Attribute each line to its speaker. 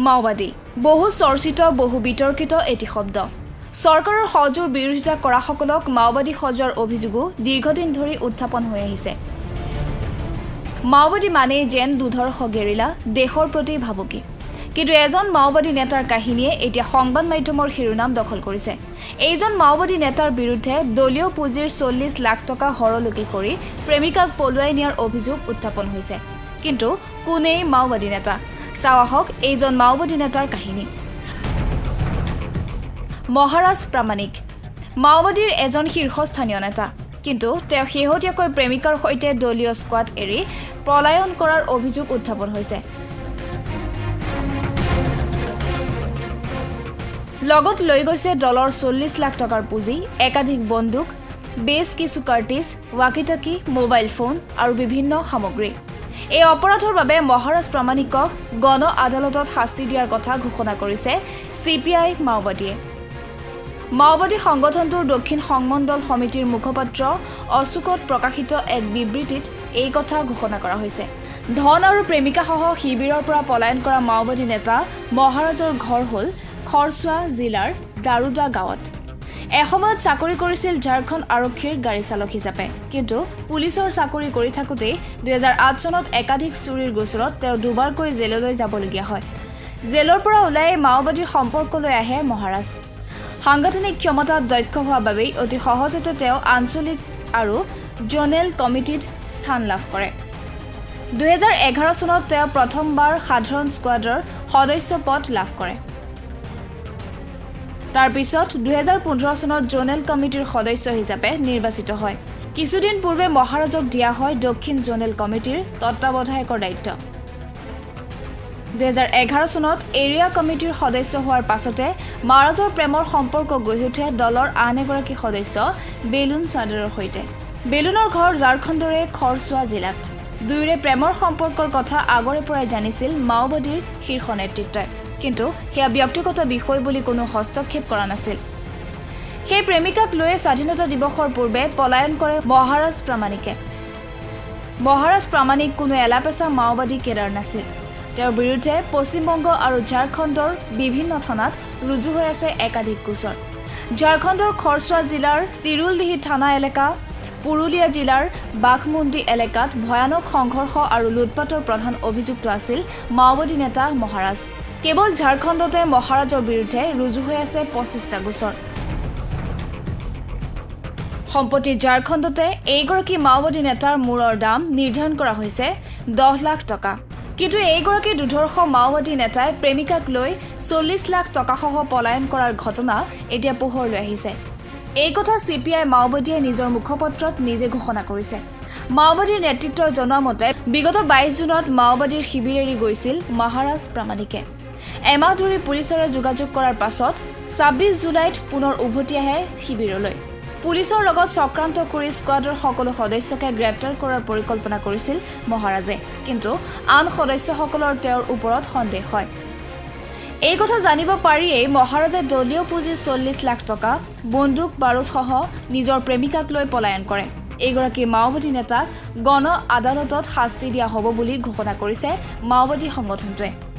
Speaker 1: মাওবাদী বহু চৰ্চিত বহু বিতৰ্কিত এটি শব্দ চৰকাৰৰ সহযোগৰ বিৰোধিতা কৰা সকলক মাওবাদী সজোৱাৰ অভিযোগো দীৰ্ঘদিন ধৰি উত্থাপন হৈ আহিছে মাওবাদী মানে যেন দুধৰ্ষ গেৰিলা দেশৰ প্ৰতি ভাবুকি কিন্তু এজন মাওবাদী নেতাৰ কাহিনীয়ে এতিয়া সংবাদ মাধ্যমৰ শিৰোনাম দখল কৰিছে এইজন মাওবাদী নেতাৰ বিৰুদ্ধে দলীয় পুঁজিৰ 40 লাখ টকা হৰলুকি কৰি প্ৰেমিকাক পলুৱাই নিয়াৰ অভিযোগ উত্থাপন হৈছে কিন্তু কোনে মাওবাদী নেতা চাওহক এইজন মাওবাদী নেতাৰ কাহিনী মহাৰাজ প্ৰামাণিক মাওবাদীৰ এজন শীৰ্ষস্থানীয় নেতা কিন্তু তেওঁ শেহতীয়াকৈ প্ৰেমিকাৰ সৈতে দলীয় স্কোৱাড এৰি পলায়ন কৰাৰ অভিযোগ উত্থাপন হৈছে লগত লৈ গৈছে ডলাৰ 40 লাখ টকাৰ পুঁজি একাধিক বন্দুক বেছ কিছু কাৰ্টিজ ৱাকিটাকি মোবাইল ফোন আৰু বিভিন্ন সামগ্ৰী এই অপৰাধৰ বাবে মহাৰাজ প্ৰামাণিকক গণ আদালতত শাস্তি দিয়াৰ কথা ঘোষণা কৰিছে সিপিআই মাওবাদীয়ে মাওবাদী সংগঠনটোৰ দক্ষিণ সংমণ্ডল সমিতিৰ মুখপাত্ৰ অশোকত প্ৰকাশিত এক বিবৃতিত এই কথা ঘোষণা কৰা হৈছে ধন আৰু প্ৰেমিকাসহ শিবিৰৰ পৰা পলায়ন কৰা মাওবাদী নেতা মহাৰাজৰ ঘৰ হ'ল খৰচুৱা জিলাৰ দাৰুদা গাঁৱত এসময়ত চাকৰি কৰিছিল ঝাৰখণ্ড আৰক্ষীৰ গাড়ী চালক হিচাপে কিন্তু পুলিচৰ চাকৰি কৰি থাকোঁতে 2008 চনত একাধিক চুৰিৰ গোচৰত তেওঁ দুবাৰকৈ জেললৈ যাবলগীয়া হয় জেলৰ পৰা ওলাই মাওবাদীৰ সম্পৰ্কলৈ আহে মহাৰাজ সাংগঠনিক ক্ষমতাত দক্ষ হোৱাৰ বাবে অতি সহজতে তেওঁ আঞ্চলিক আৰু জোনেল কমিটিত স্থান লাভ কৰে 2011 চনত তেওঁ প্ৰথমবাৰ সাধাৰণ স্কোৱাডৰ সদস্য পদ লাভ কৰে তাৰ পিছত 2015 চনত জোনেল কমিটিৰ সদস্য হিচাপে নিৰ্বাচিত হয় কিছুদিন পূৰ্বে মহাৰাজক দিয়া হয় দক্ষিণ জোনেল কমিটিৰ তত্ত্বাৱধায়কৰ দায়িত্ব 2011 চনত এৰিয়া কমিটিৰ সদস্য হোৱাৰ পাছতে মহাৰাজৰ প্ৰেমৰ সম্পৰ্ক গঢ়ি উঠে দলৰ আন এগৰাকী সদস্য বেলুন চাদৰৰ সৈতে বেলুনৰ ঘৰ ঝাৰখণ্ডৰে খৰচুৱা জিলাত দুয়োৰে প্ৰেমৰ সম্পৰ্কৰ কথা আগৰে পৰাই জানিছিল মাওবাদীৰ শীৰ্ষ নেতৃত্বই কিন্তু হেয়া ব্যক্তিগত বিষয় বুলি কোনো হস্তক্ষেপ কৰা নাছিল সেই প্ৰেমিকাক লৈ স্বাধীনতা দিৱসৰ পূৰ্বে পলায়ন কৰে মহাৰাজ প্ৰামাণিক কোনো এলাপেচা মাওবাদী কেডাৰ নাছিল তেওঁৰ বিৰুদ্ধে পশ্চিমবংগ আৰু ঝাৰখণ্ডৰ বিভিন্ন থানাত ৰুজু হৈ আছে একাধিক গোচৰ ঝাৰখণ্ডৰ খৰচুৱা জিলাৰ তিৰুলদিহি থানা এলেকা পুৰুলিয়া জিলাৰ বাঘমুণ্ডি এলেকাত ভয়ানক সংঘৰ্ষ আৰু লুটপাটৰ প্ৰধান অভিযুক্ত আছিল মাওবাদী নেতা মহাৰাজ কেৱল ঝাৰখণ্ডতে মহাৰাজৰ বিৰুদ্ধে ৰুজু হৈ আছে 25টা গোচৰ সম্পত্তি ঝাৰখণ্ডতে এইগৰাকী মাওবাদী নেতাৰ মূৰৰ দাম নিৰ্ধাৰণ কৰা হৈছে 10 লাখ টকা কিন্তু এইগৰাকী দুধৰ্ষ মাওবাদী নেতাই প্ৰেমিকাক লৈ 40 লাখ টকাসহ পলায়ন কৰাৰ ঘটনা এতিয়া পোহৰলৈ আহিছে এই কথা সিপিআই মাওবাদীয়ে নিজৰ মুখপত্ৰত নিজে ঘোষণা কৰিছে মাওবাদীৰ নেতৃত্বৰ জনোৱা মতে বিগত 22 জুনত মাওবাদীৰ শিবিৰ এৰি গৈছিল মহাৰাজ প্ৰামাণিকে এমাহ ধৰি পুলিচৰে যোগাযোগ কৰাৰ পাছত 26 জুলাইত পুনৰ উভতি আহে শিবিৰলৈ পুলিচৰ লগত চক্ৰান্ত কৰি স্কোৱাডৰ সকলো সদস্যকে গ্ৰেপ্তাৰ কৰাৰ পৰিকল্পনা কৰিছিল মহাৰাজে কিন্তু আন সদস্যসকলৰ তেওঁৰ ওপৰত সন্দেহ হয় এই কথা জানিব পাৰিয়েই মহাৰাজে দলীয় পুঁজি 40 লাখ টকা বন্দুক বাৰুদসহ নিজৰ প্ৰেমিকাক লৈ পলায়ন কৰে এইগৰাকী মাওবাদী নেতাক গণ আদালতত শাস্তি দিয়া হ'ব বুলি ঘোষণা কৰিছে মাওবাদী সংগঠনটোৱে